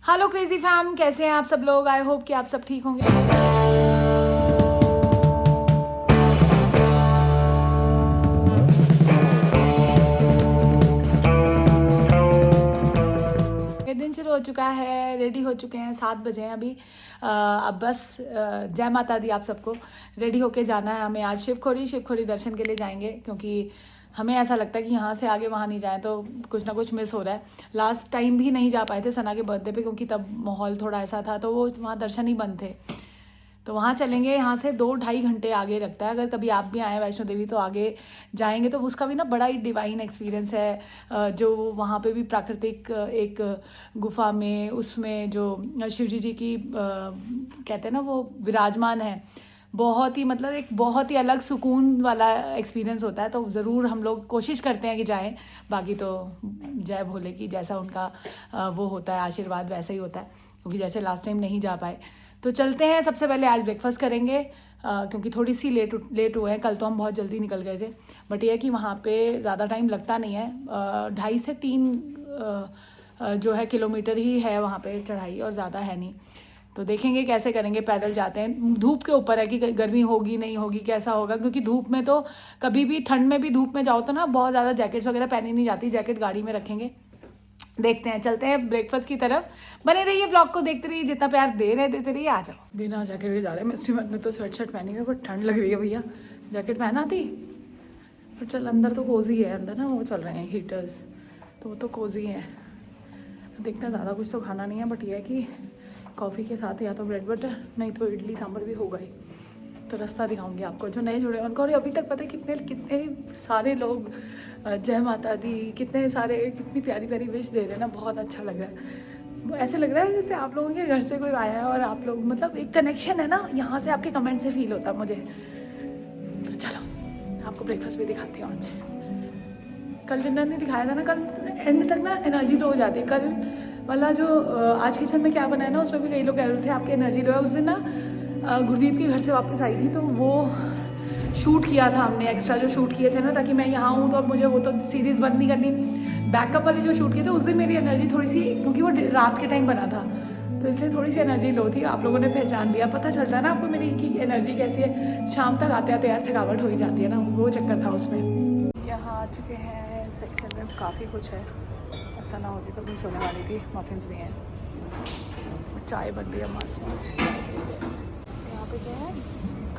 Hello crazy fam, कैसे हैं आप सब लोग। आई होप कि आप सब ठीक होंगे। दिन शुरू हो चुका है, रेडी हो चुके हैं, 7 बजे हैं अभी। अब बस जय माता दी आप सबको। रेडी होके जाना है हमें आज शिवखोड़ी दर्शन के लिए जाएंगे, क्योंकि हमें ऐसा लगता है कि यहाँ से आगे वहाँ नहीं जाए तो कुछ ना कुछ मिस हो रहा है। लास्ट टाइम भी नहीं जा पाए थे सना के बर्थडे पे, क्योंकि तब माहौल थोड़ा ऐसा था तो वो वहाँ दर्शन ही बंद थे। तो वहाँ चलेंगे। यहाँ से 2-2.5 घंटे आगे लगता है। अगर कभी आप भी आए वैष्णो देवी तो आगे जाएंगे तो उसका भी ना बड़ा ही डिवाइन एक्सपीरियंस है। जो वहाँ पे भी प्राकृतिक एक गुफा में उसमें जो शिव जी की कहते हैं ना वो विराजमान है, बहुत ही मतलब एक बहुत ही अलग सुकून वाला एक्सपीरियंस होता है। तो ज़रूर हम लोग कोशिश करते हैं कि जाएं। बाकी तो जय भोले की, जैसा उनका वो होता है आशीर्वाद वैसा ही होता है, क्योंकि जैसे लास्ट टाइम नहीं जा पाए। तो चलते हैं। सबसे पहले आज ब्रेकफास्ट करेंगे, क्योंकि थोड़ी सी लेट हुए हैं। कल तो हम बहुत जल्दी निकल गए थे, बट ये है कि वहाँ पे ज़्यादा टाइम लगता नहीं है। 2.5 से 3 जो है किलोमीटर ही है वहाँ पे चढ़ाई, और ज़्यादा है नहीं। तो देखेंगे कैसे करेंगे। पैदल जाते हैं। धूप के ऊपर है कि गर्मी होगी नहीं होगी, कैसा होगा, क्योंकि धूप में तो कभी भी ठंड में भी धूप में जाओ तो ना बहुत ज़्यादा जैकेट्स वगैरह पहनी नहीं जाती। जैकेट गाड़ी में रखेंगे। देखते हैं, चलते हैं ब्रेकफास्ट की तरफ। बने रहिए, ब्लॉग को देखते रहिए, जितना प्यार दे रहे देते रहिए। आ जाओ। बिना जैकेट के जा रहे हैं। मिस्टी मन में तो स्वेट शर्ट पहनी हुई है, बट ठंड लग रही है भैया। जैकेट पहना थी, पर चल अंदर तो कोजी है। अंदर ना वो चल रहे हैं हीटर्स, तो वो तो कोजी है। देखते हैं। ज़्यादा कुछ तो खाना नहीं है, बट ये है कि कॉफ़ी के साथ या तो ब्रेड बटर, नहीं तो इडली सांभर भी होगा ही। तो रास्ता दिखाऊंगी आपको जो नए जुड़े हैं उनको। और अभी तक पता है कितने सारे लोग जय माता दी, कितनी प्यारी प्यारी विश दे रहे हैं ना। बहुत अच्छा लग रहा है। ऐसे लग रहा है जैसे आप लोगों के घर से कोई आया है और आप लोग मतलब एक कनेक्शन है ना, यहाँ से आपके कमेंट से फील होता है मुझे। तो चलो आपको ब्रेकफास्ट भी दिखाती हूँ आज। कल डिनर नहीं दिखाया था ना, कल एंड तक ना एनर्जी लो हो जाती है। कल वाला जो आज किचन में क्या बनाया ना, उसमें भी कई लोग कह रहे थे आपकी एनर्जी लो है। उस दिन ना गुरदीप के घर से वापस आई थी, तो वो शूट किया था हमने, एक्स्ट्रा जो शूट किए थे ना, ताकि मैं यहाँ हूँ तो अब मुझे वो तो सीरीज़ बंद नहीं करनी। बैकअप वाले जो शूट किए थे उस दिन मेरी एनर्जी थोड़ी सी, क्योंकि वो रात के टाइम बना था तो इसलिए थोड़ी सी एनर्जी लो थी। आप लोगों ने पहचान लिया, पता चलता है ना आपको मेरी की एनर्जी कैसी है। शाम तक आते आते यार थकावट हो ही जाती है ना, वो चक्कर था उसमें। यहाँ आ चुके हैं सेक्शन में, काफ़ी कुछ है। ऐसा ना होती तो कुछ होने वाली थी। मफिन्स भी हैं, चाय बन रही है मस्त मस्त। यहाँ पे क्या है,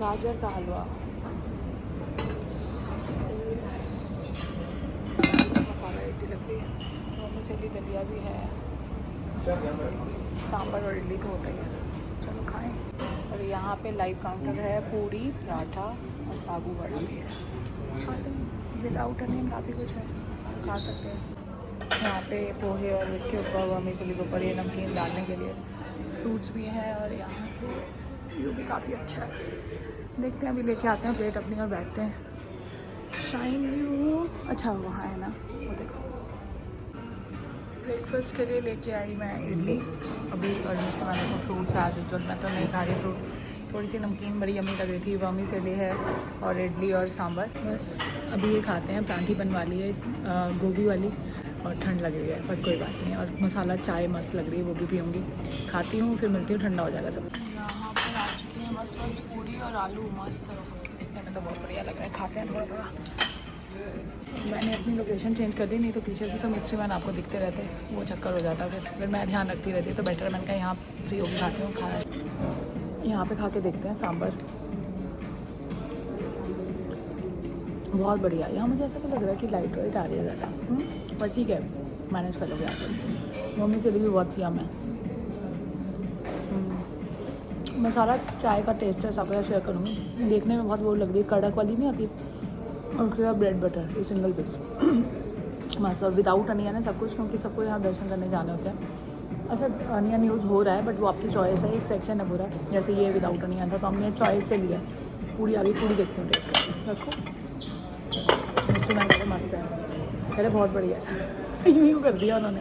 गाजर का हलवा, मसाला इडली लग रही है, और मसाली दलिया भी है। सांभर और इडली तो होता ही है। चलो खाएं। और यहाँ पे लाइव काउंटर है, पूड़ी पराठा और साबू वड़ा भी है। खाते हैं विदाउट अनियन, काफ़ी कुछ है, खा सकते हैं। यहाँ पे पोहे और इसके ऊपर मिसली के ऊपर ये नमकीन डालने के लिए फ्रूट्स भी हैं। और यहाँ से व्यू भी काफ़ी अच्छा है। देखते हैं, अभी लेके आते हैं प्लेट अपनी और बैठते हैं। शाइन व्यू अच्छा वहाँ है ना, वो देखो। ब्रेकफास्ट के लिए लेके आई मैं इडली अभी, और जिससे मैंने को फ्रूट्स आज जो मैं तो नहीं खा रही फ्रूट। थोड़ी सी नमकीन बड़ी यम्मी लग रही थी, वर्मी से ली है, और इडली और सांभर। बस अभी ये खाते हैं। परांठी बनवा ली है गोभी वाली, और ठंड लग रही है पर कोई बात नहीं। और मसाला चाय मस्त लग रही है, वो भी पीऊँगी। खाती हूँ फिर मिलती हूँ, ठंडा हो जाएगा सब। यहाँ पर आ चुकी है मस्त मस्त पूड़ी और आलू, मस्त दिखने में तो बहुत बढ़िया लग रहा है। खाते हैं थोड़ा थोड़ा। मैंने अपनी लोकेशन चेंज कर दी, नहीं तो पीछे से तो मिस्ट्री मैन आपको दिखते रहते, वो चक्कर हो जाता। फिर मैं ध्यान रखती रहती, तो बेटर मैंने कहा यहाँ फ्री होकर खाती हूँ। खाना यहाँ पे खा के देखते हैं। सांभर बहुत बढ़िया। यहाँ मुझे ऐसा तो लग रहा है कि लाइट वाइट आ रही है ज़्यादा, पर ठीक है, मैनेज कर लोगे आप। मम्मी से भी बहुत किया मैं। मसाला चाय का टेस्ट है, सबका शेयर करूँगी। देखने में बहुत वो लग रही है, कड़क वाली नहीं आती। और उसके ब्रेड बटर, ये सिंगल पीस मस्त, और विदाउट अनियन है सब कुछ, क्योंकि सबको यहाँ दर्शन करने जाने होते हैं। अच्छा अनियन यूज़ हो रहा है, बट वो आपकी चॉइस है। एक सेक्शन है पूरा, जैसे ये विदाउट अनियन था तो हमने चॉइस से लिया। पूरी आ गई, पूरी देखते हैं टेस्ट रखो। मिस्टर मैंने मस्त है, अरे बहुत बढ़िया है। यूँ कर दिया उन्होंने।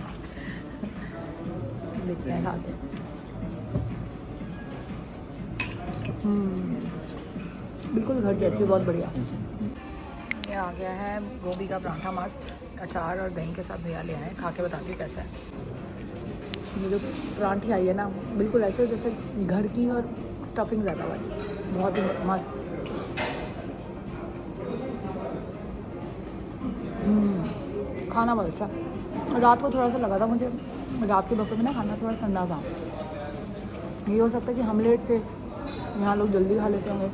देखते हैं खाते। बिल्कुल घर जैसी, बहुत बढ़िया। ये आ गया है गोभी का पराठा मस्त, अचार और दही के साथ भैया ले आए। खा के बताती हूँ कैसा है। ये जो परांठी आई है ना, बिल्कुल ऐसे जैसे घर की और स्टफिंग ज़्यादा वाली, बहुत ही मस्त। खाना बहुत अच्छा। रात को थोड़ा सा लगा था मुझे, रात के बफे में ना खाना थोड़ा ठंडा था। ये हो सकता है कि हम लेट थे, यहाँ लोग जल्दी खा लेते होंगे,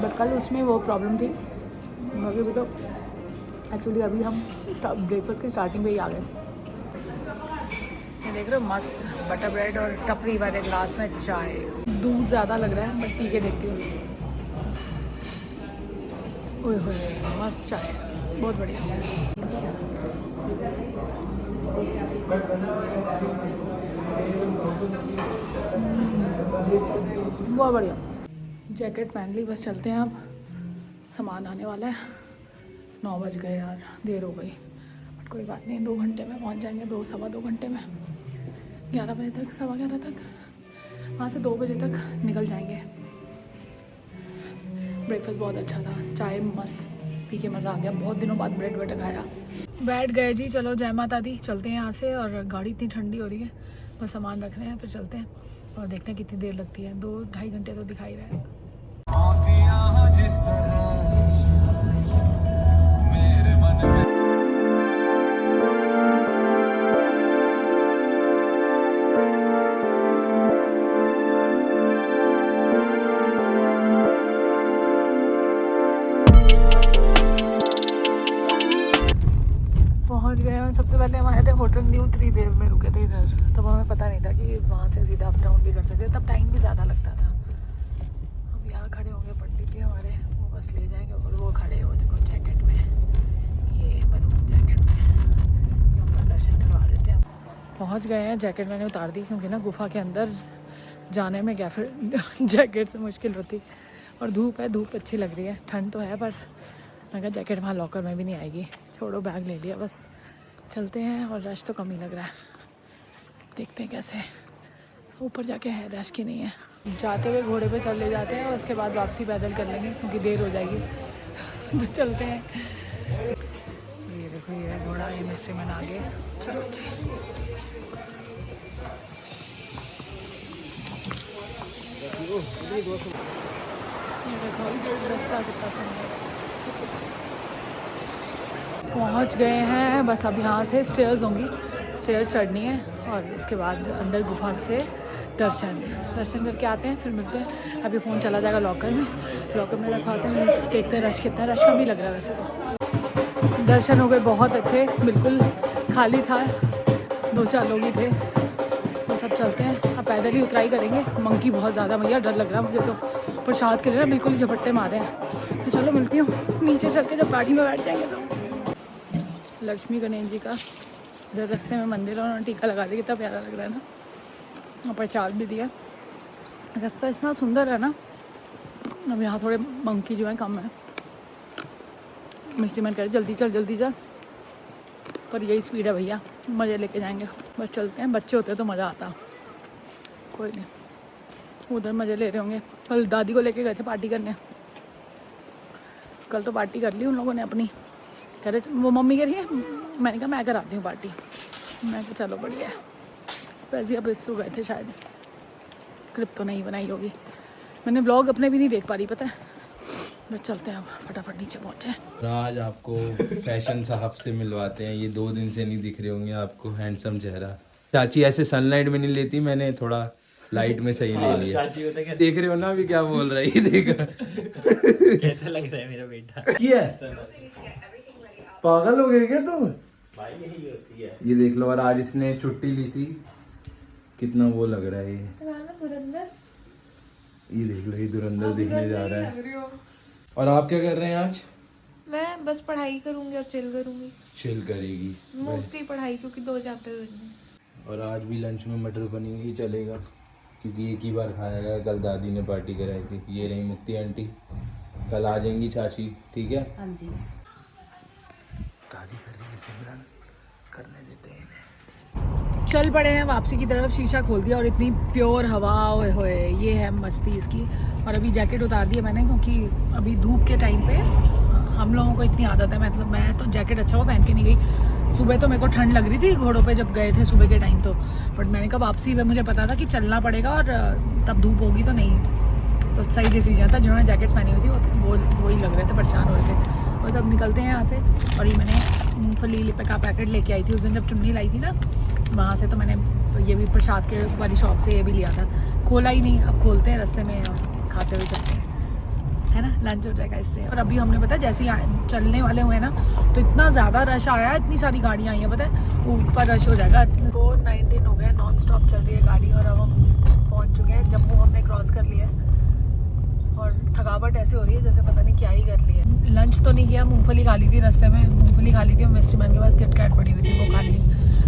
बट कल उसमें वो प्रॉब्लम थी। बाकी भी तो एक्चुअली अभी हम ब्रेकफास्ट की स्टार्टिंग पे ही आ गए। ये देख रहे हो, मस्त बटर ब्रेड और टपरी वाले ग्लास में चाय। दूध ज़्यादा लग रहा है बट पी के देखती हूँ। ओए होए, मस्त चाय, बहुत बढ़िया। बहुत बढ़िया। जैकेट पहन ली, बस चलते हैं अब, सामान आने वाला है। 9 बज गए यार, देर हो गई, बट कोई बात नहीं, 2 घंटे में पहुंच जाएंगे, 2-2.25 घंटे में। 11 बजे तक, 11:15 तक, वहाँ से 2 बजे तक निकल जाएंगे। ब्रेकफास्ट बहुत अच्छा था, चाय मस्त पी के मज़ा आ गया। बहुत दिनों बाद ब्रेड बटर खाया। बैठ गए जी, चलो जय माता दी, चलते हैं यहाँ से। और गाड़ी इतनी ठंडी हो रही है, बस सामान रख रहे हैं, फिर चलते हैं और देखते हैं कितनी देर लगती है। 2-2.5 घंटे तो दिखाई रहा है। पहुंच गए हैं। सबसे पहले हम आए थे होटल न्यू 3 देव में रुके थे इधर, तब हमें पता नहीं था कि वहाँ से सीधा अप डाउन भी कर सकते, तब टाइम भी ज़्यादा लगता था। अब यहाँ खड़े होंगे पंडित जी हमारे, वो बस ले जाएंगे। और वो खड़े हो देखो जैकेट में, ये बलून जैकेट में, अपना दर्शन करवा देते हैं। पहुँच गए हैं, जैकेट मैंने उतार दी क्योंकि ना गुफा के अंदर जाने में क्या फिर जैकेट से मुश्किल होती, और धूप है, धूप अच्छी लग रही है। ठंड तो है पर मैं कहा जैकेट वहाँ लॉकर में भी नहीं आएगी, छोड़ो, बैग ले लिया बस। चलते हैं, और रश तो कम ही लग रहा है, देखते हैं कैसे ऊपर जाके है रश की नहीं है। जाते हुए घोड़े पे चल ले जाते हैं, और उसके बाद वापसी पैदल कर लेंगे क्योंकि देर हो जाएगी। तो चलते हैं। ये देखो, ये है घोड़ा, ये मिस्ट्री मैन आगे। चलो जी, ये देखो रास्ता कितना सुंदर। पहुंच गए हैं, बस अब यहाँ से स्टेयर्स होंगी, स्टेयर्स चढ़नी है, और उसके बाद अंदर गुफा से दर्शन करके आते हैं, फिर मिलते हैं। अभी फ़ोन चला जाएगा लॉकर में रखवाते हैं, देखते हैं रश कितना है। रश कम ही लग रहा है वैसे तो। दर्शन हो गए बहुत अच्छे, बिल्कुल खाली था, 2-4 लोग ही थे। बस अब चलते हैं, अब पैदल ही उतराई करेंगे। मंकी बहुत ज़्यादा भैया, डर लग रहा है मुझे तो, प्रसाद के लिए ना बिल्कुल ही झपट्टे मारे हैं। तो चलो मिलती हूँ नीचे चल के, जब गाड़ी में बैठ जाएंगे तो। लक्ष्मी गणेश जी का इधर रस्ते में मंदिर, और उन्होंने टीका लगा दिया, कितना प्यारा लग रहा है ना, और प्रसाद भी दिया। रास्ता इतना सुंदर है ना। अब यहाँ थोड़े मंकी जो है कम है, मिस्टी मन करे जल्दी चल, पर यही स्पीड है भैया, मज़े लेके जाएंगे। बस चलते हैं, बच्चे होते तो मज़ा आता, कोई नहीं, उधर मज़े ले रहे होंगे। कल दादी को लेके गए थे पार्टी करने, कल तो पार्टी कर ली उन लोगों ने अपनी। कह रहे वो मम्मी कह रही है, मैंने कहा मैं कराती हूँ पार्टी। मैं कहा चलो बढ़िया है। स्पेसिया प्रिस्टू गए थे शायद, क्लिप तो नहीं बनाई होगी मैंने, ब्लॉग अपने भी नहीं देख पा रही पता है। बस चलते हैं, अब फटाफट नीचे पहुँचे। आज आपको फैशन साहब से मिलवाते हैं, ये 2 दिन से नहीं दिख रहे होंगे आपको, हैंडसम चेहरा। चाची ऐसे सनलाइट में नहीं लेती, मैंने थोड़ा लाइट में सही ले लिया। देख रहे हो ना अभी क्या बोल रहा है, ये देखा कैसा लग रहा है मेरा बेटा? क्या पागल हो गए क्या तुम? भाई यही होती है। ये देख लो, और आज इसने छुट्टी ली थी, कितना वो लग रहा है ये देख लो, ये धुरंधर दिखने जा रहा है। और आप क्या कर रहे हैं आज? मैं बस पढ़ाई करूंगी और चिल करूंगी। चिल करेगी मोस्टली पढ़ाई, क्योंकि 2 चैप्टर करने। और आज भी लंच में मटर पनीर ही चलेगा, क्योंकि एक ही बार खाया गया। कल दादी ने पार्टी कराई थी। ये रही मुक्ति आंटी, कल आ जाएंगी चाची, ठीक है? हाँ जी। दादी कर रही है सिमरन, करने देते हैं। चल पड़े हैं वापसी की तरफ, शीशा खोल दिया और इतनी प्योर हवा, ओए होए, ये है मस्ती इसकी। और अभी जैकेट उतार दिया मैंने, क्योंकि अभी धूप के टाइम पे हम लोगों को इतनी आदत है, मतलब मैं तो जैकेट अच्छा हुआ पहन के नहीं गई, सुबह तो मेरे को ठंड लग रही थी घोड़ों पे जब गए थे सुबह के टाइम तो, बट मैंने कहा वापसी में मुझे पता था कि चलना पड़ेगा और तब धूप होगी तो नहीं, तो सही डिसीजन था। जिन्होंने जैकेट्स पहनी हुई थी वो ही लग रहे थे, परेशान हो रहे थे। बस अब निकलते हैं यहाँ से। और ये मैंने मूँगफली का पैकेट लेके आई थी उस दिन जब चुन्नी लाई थी ना, वहाँ से। तो मैंने ये भी प्रसाद के वाली शॉप से ये भी लिया था, खोला ही नहीं। अब खोलते हैं रास्ते में और खाते हुए चलते हैं, है ना, लंच हो जाएगा इससे। और अभी हमने पता जैसे ही चलने वाले हुए ना तो इतना ज़्यादा रश आया, इतनी सारी गाड़ियाँ आई हैं, पता है ऊपर रश हो जाएगा। 4:19 हो गया, नॉन स्टॉप चल रही है गाड़ी और अब हम पहुँच चुके हैं जम्मू। हमने क्रॉस कर लिया और थकावट ऐसे हो रही है जैसे पता नहीं क्या ही कर लिया। लंच तो नहीं किया, मूँगफली खा ली थी रास्ते में, मूँगफली खा ली थी। मिस्ट्री मैन के पास किटकैट पड़ी हुई थी, वो खा ली।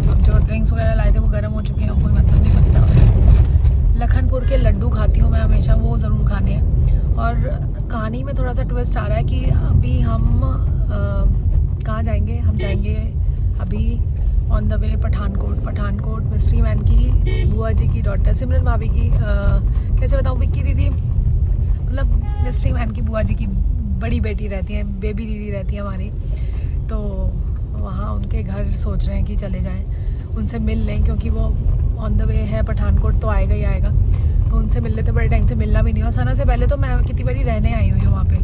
अब जो ड्रिंक्स वगैरह लाए थे वो गर्म हो चुके हैं, कोई मतलब नहीं बनता। लखनपुर के लड्डू खाती हूँ मैं हमेशा, वो ज़रूर खाने हैं। और कहानी में थोड़ा सा ट्विस्ट आ रहा है कि अभी हम कहाँ जाएंगे, हम जाएंगे अभी on the way Pathankot mystery man की बुआ जी की डॉटर सिमरन भाभी की कैसे बताऊँ, विक्की दीदी, मतलब मिस्ट्री मैन की बुआ जी की बड़ी बेटी रहती है, बेबी दीदी रहती है हमारी। तो वहाँ उनके घर सोच रहे हैं कि चले जाएं, उनसे मिल लें, क्योंकि वो ऑन द वे है पठानकोट तो आएगा ही आएगा। तो उनसे मिल लेते, बड़े टाइम से मिलना भी नहीं हुआ। सना से पहले तो मैं कितनी बारी रहने आई हुई हूँ वहाँ पे,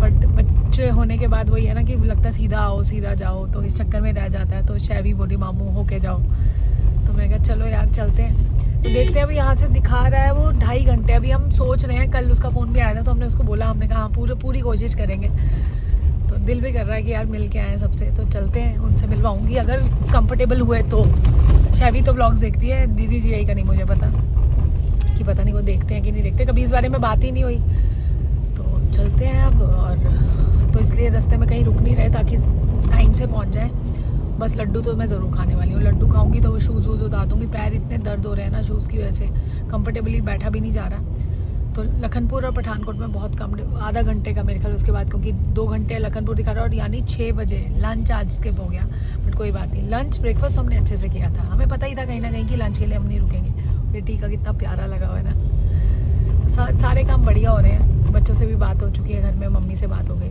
बट बच्चे होने के बाद वही है ना कि लगता सीधा आओ सीधा जाओ, तो इस चक्कर में रह जाता है। तो शैवी बोली मामू होके जाओ, तो मैं कहा चलो यार चलते हैं। तो देखते हैं, अभी यहाँ से दिखा रहा है वो 2.5 घंटे। अभी हम सोच रहे हैं, कल उसका फ़ोन भी आया था तो हमने उसको बोला, हमने कहा हाँ पूरी कोशिश करेंगे। तो दिल भी कर रहा है कि यार मिल के आए सबसे, तो चलते हैं, उनसे मिलवाऊंगी अगर कंफर्टेबल हुए तो। शैवी तो ब्लॉग्स देखती है, दीदी जी यही का नहीं मुझे पता कि पता नहीं वो देखते हैं कि नहीं देखते, कभी इस बारे में बात ही नहीं हुई। तो चलते हैं अब, और तो इसलिए रास्ते में कहीं रुक नहीं रहे ताकि टाइम से पहुँच जाए। बस लड्डू तो मैं ज़रूर खाने वाली हूँ, लड्डू खाऊंगी तो वो शूज़ वूज़ उतार दूँगी। पैर इतने दर्द हो रहे हैं ना शूज़ की वजह से, कंफर्टेबली बैठा भी नहीं जा रहा। तो लखनपुर और पठानकोट में बहुत कम, आधा घंटे का मेरे ख्याल उसके बाद, क्योंकि 2 घंटे लखनपुर दिखा रहा है और यानी 6 बजे लंच आज स्किप हो गया। बट कोई बात नहीं, लंच ब्रेकफास्ट हमने अच्छे से किया था, हमें पता ही था कहीं ना कहीं कि लंच के लिए हम नहीं रुकेंगे। ये टीका कितना प्यारा लगा हुआ है ना। तो सारे काम बढ़िया हो रहे हैं, बच्चों से भी बात हो चुकी है, घर में मम्मी से बात हो गई।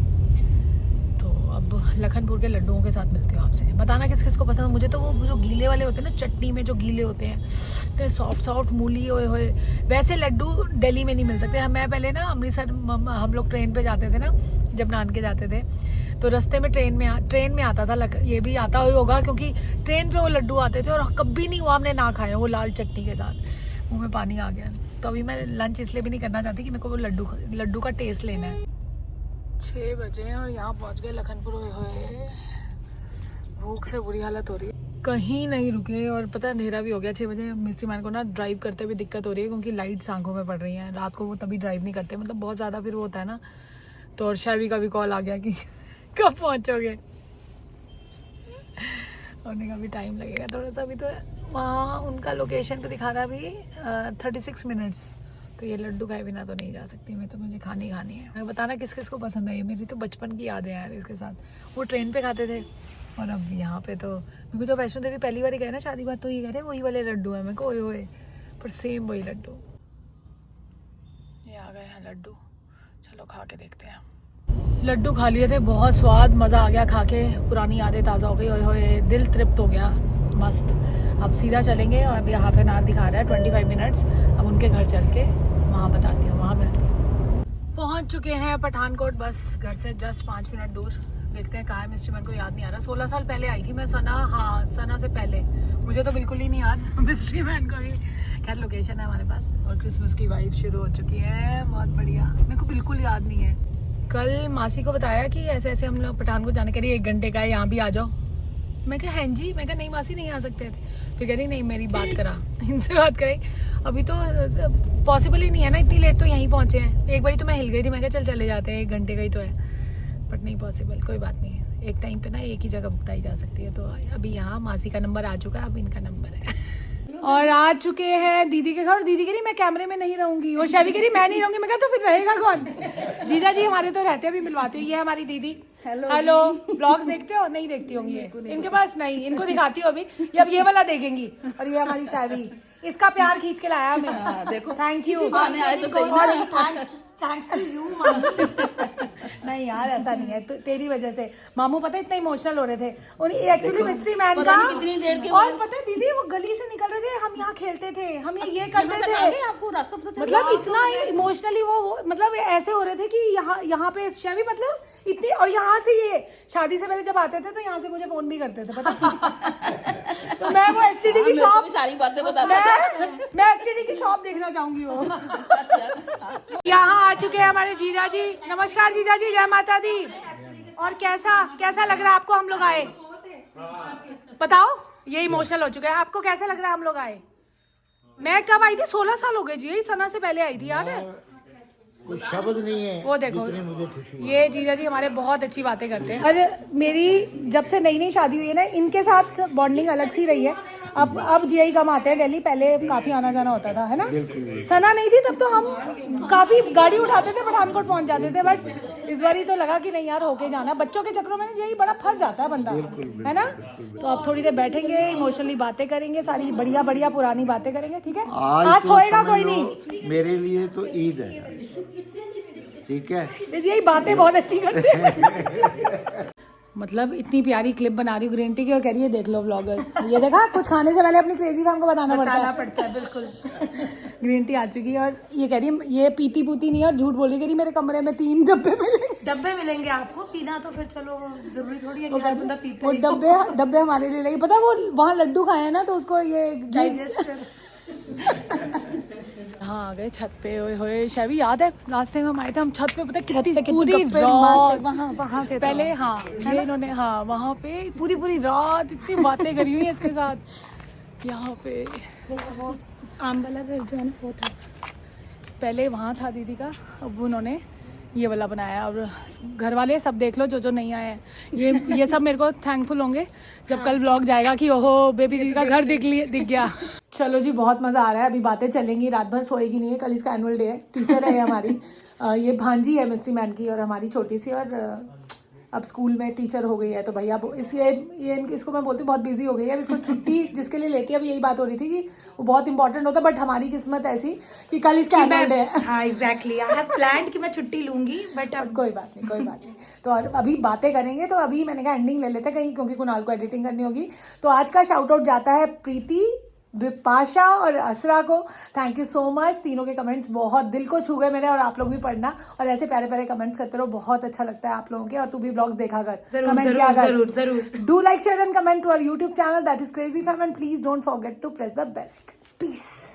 तो अब लखनपुर के लड्डुओं के साथ मिलती हूँ आपसे। बताना किस किस को पसंद। मुझे तो वो जो गीले वाले होते हैं ना, चटनी में जो गीले होते हैं, तो सॉफ्ट मूली होए वैसे लड्डू दिल्ली में नहीं मिल सकते। मैं पहले ना अमृतसर हम लोग ट्रेन पे जाते थे ना, जब नानके जाते थे, तो रास्ते में ट्रेन में आता था, ये भी आता ही होगा क्योंकि ट्रेन पे वो लड्डू आते थे। और कभी नहीं हुआ हमने ना खाए वो लाल चटनी के साथ, मुँह में पानी आ गया। तो अभी मैं लंच इसलिए भी नहीं करना चाहती कि मेरे को वो लड्डू का टेस्ट लेना है। 6 बजे हैं और यहाँ पहुँच गए लखनपुर। हुए भूख से बुरी हालत हो रही है, कहीं नहीं रुके। और पता है अंधेरा भी हो गया 6 बजे। मिस्ट्री मैन को ना ड्राइव करते हुए दिक्कत हो रही है क्योंकि लाइट्स आंखों में पड़ रही हैं। रात को वो तभी ड्राइव नहीं करते, मतलब बहुत ज़्यादा फिर वो होता है ना। तो और शैवी का भी कॉल आ गया कि कब पहुँचोगे, होने का भी टाइम लगेगा थोड़ा सा। अभी तो वहाँ उनका लोकेशन पे दिखा रहा है अभी 36 मिनट्स। तो ये लड्डू खाए बिना तो नहीं जा सकती मैं, तो मुझे खानी है। मैं बताना किस किस को पसंद है ये, मेरी तो बचपन की यादें हैं यार इसके साथ। वो ट्रेन पे खाते थे और अब यहाँ पे तो मेरे को जो वैष्णो देवी पहली बार गए ना शादी बात, तो ये कह रहे वही वाले लड्डू है। मेरे को ओए पर सेम वही लड्डू। ये आ गए हैं लड्डू, चलो खा के देखते हैं। लड्डू खा लिए थे, बहुत स्वाद, मज़ा आ गया खा के, पुरानी यादें ताज़ा हो गई। ओए दिल तृप्त हो गया, मस्त। अब सीधा चलेंगे और अभी हाफ एन आवर दिखा रहा है, 25 मिनट्स। अब उनके घर चल के वहाँ बताती हूँ, वहाँ मिलती हूँ। पहुँच चुके हैं पठानकोट, बस घर से जस्ट 5 मिनट दूर। देखते हैं कहाँ है। मिस्ट्री मैन को याद नहीं आ रहा, 16 साल पहले आई थी मैं। सना से पहले, मुझे तो बिल्कुल ही नहीं याद। मिस्ट्री मैन को भी खैर लोकेशन है हमारे पास। और क्रिसमस की वाइब शुरू हो चुकी है, बहुत बढ़िया। मेरे को बिल्कुल याद नहीं है। कल मासी को बताया कि ऐसे ऐसे हम लोग पठानकोट जाने के लिए 1 घंटे का है, यहाँ भी आ जाओ। मैं कहा हैं जी, मैं कहा नहीं मासी नहीं आ सकते थे। फिर कह रही नहीं मेरी बात करा, इनसे बात कराई। अभी तो पॉसिबल ही नहीं है ना, इतनी लेट तो यहीं पहुँचे हैं। एक बारी तो मैं हिल गई थी, मैं कहा चले जाते हैं, 1 घंटे का ही तो है, बट नहीं पॉसिबल। कोई बात नहीं है, एक टाइम पे ना एक ही जगह बताई जा सकती है। तो अभी यहाँ मासी का नंबर आ चुका है, अब इनका नंबर है। और आ चुके हैं दीदी के घर। और दीदी कह रही मैं कैमरे में नहीं रहूंगी, और शैवी कह रही मैं नहीं रहूंगी। मैं कहा तो फिर रहेगा कौन? जीजा जी हमारे तो रहते हैं, अभी मिलवाती हूँ। ये हमारी दीदी। हेलो ब्लॉग्स देखते हो? नहीं देखती होंगी ये, इनके पास नहीं, इनको दिखाती हूँ अभी। अब ये वाला देखेंगी। और ये हमारी शैवी, इसका प्यार खींच के लाया मैं। देखो thank you. Thanks to you नहीं यार ऐसा नहीं है, तो तेरी वजह से मामू पता है इतना इमोशनल हो रहे थे। और एक्चुअली मिस्ट्री मैन का कितनी देर के और पता है दीदी वो गली से निकल रहे थे, हम यहाँ खेलते थे, हम ये करते थे, आपको रास्ता पता मतलब इतना इमोशनली वो मतलब ऐसे हो रहे थे कि यहाँ पे शैवी मतलब इतनी। और यहाँ से ये शादी से पहले जब आते थे तो यहाँ से मुझे फोन भी करते थे पता तो मैं वो एसटीडी की शॉप सारी बातें मैं एसटीडी की शॉप देखना चाहूंगी वो। यहाँ आ चुके हैं हमारे जीजा जी। नमस्कार जीजा जी, जय माता दी। और कैसा लग रहा है आपको हम लोग आए? बताओ, ये इमोशनल हो चुका है। आपको कैसा लग रहा है हम लोग आए? मैं कब आई थी? 16 साल हो गए जी, सना से पहले आई थी, याद है? कुछ शब्द नहीं है। वो देखो मुझे खुशी ये जीजा जी हमारे बहुत अच्छी बातें करते हैं। और मेरी जब से नई शादी हुई है ना, इनके साथ बॉन्डिंग अलग सी रही है। अब जीआई कम आते हैं दिल्ली, पहले काफी आना जाना होता था, है ना? सना नहीं थी तब तो हम काफी गाड़ी उठाते थे, पठानकोट पहुंच जाते थे। बट इस बार ही तो लगा कि नहीं यार होके जाना, बच्चों के चक्रों में यही बड़ा फंस जाता है बंदा, है ना? तो अब थोड़ी देर बैठेंगे, इमोशनली बातें करेंगे, सारी बढ़िया बढ़िया पुरानी बातें करेंगे, ठीक है? आज तो सोएगा कोई नहीं। मेरे लिए तो ईद है, ठीक है? यही बातें बहुत अच्छी करते हैं। मतलब इतनी प्यारी क्लिप बना रही हूँ ग्रीन टी की और कह रही है देख लो व्लॉगर्स। ये देखा, कुछ खाने से पहले अपनी क्रेजी फैम को बताना पड़ता है बिल्कुल। ग्रीन टी आ चुकी है और ये कह रही है ये पीती पूती नहीं है और झूठ बोल रही है कि मेरे कमरे में 3 डब्बे मिलेंगे आपको, पीना तो फिर चलो जरूरी थोड़ी है कि हर बंदा पीता है। वो डब्बे हमारे लिए लगी, पता है वो वहाँ लड्डू खाए हैं ना तो उसको ये डाइजेस्ट। हाँ आ गए छत पे। ओए होए शैवी, याद है लास्ट टाइम हम आए थे, हम छत पे पता है पूरी रात वहाँ थे पहले। हाँ ये इन्होंने हाँ वहाँ पे पूरी रात इतनी बातें करी हुई है इसके साथ। यहाँ पे वो आम वाला घर जो है ना वो था पहले, वहाँ था दीदी का, अब उन्होंने ये वाला बनाया। और घर वाले सब देख लो जो नहीं आए हैं, ये सब मेरे को थैंकफुल होंगे जब कल व्लॉग जाएगा कि ओहो बेबी दीदी का घर दिख गया। चलो जी बहुत मज़ा आ रहा है, अभी बातें चलेंगी, रात भर सोएगी नहीं है। कल इसका एनुअल डे है, टीचर है हमारी, ये भांजी है मिस्ट्री मैन की और हमारी छोटी सी, और अब स्कूल में टीचर हो गई है तो भैया इसको मैं बोलती हूँ बहुत बिजी हो गई है। अब इसको छुट्टी जिसके लिए लेती है, अब यही बात हो रही थी कि वो बहुत इंपॉर्टेंट होता है, बट हमारी किस्मत ऐसी कि कल इसका एनुअल डे है। हाँ एग्जैक्टली, आई हैव प्लान्ड कि मैं छुट्टी लूंगी, बट अब कोई बात नहीं। तो और अभी बातें करेंगे, तो अभी मैंने कहा एंडिंग ले लेते कहीं, क्योंकि कुणाल को एडिटिंग करनी होगी। तो आज का शाउट आउट जाता है प्रीति, विपाशा और असरा को। थैंक यू सो मच, तीनों के कमेंट्स बहुत दिल को छू गए मेरे, और आप लोग भी पढ़ना और ऐसे प्यारे प्यारे कमेंट्स करते रहो, बहुत अच्छा लगता है आप लोगों के। और तू भी ब्लॉग्स देखा कर, कमेंट किया कर, जरूर do like share and comment to our YouTube channel that is crazy fam, and please don't forget to press the bell icon. Piece.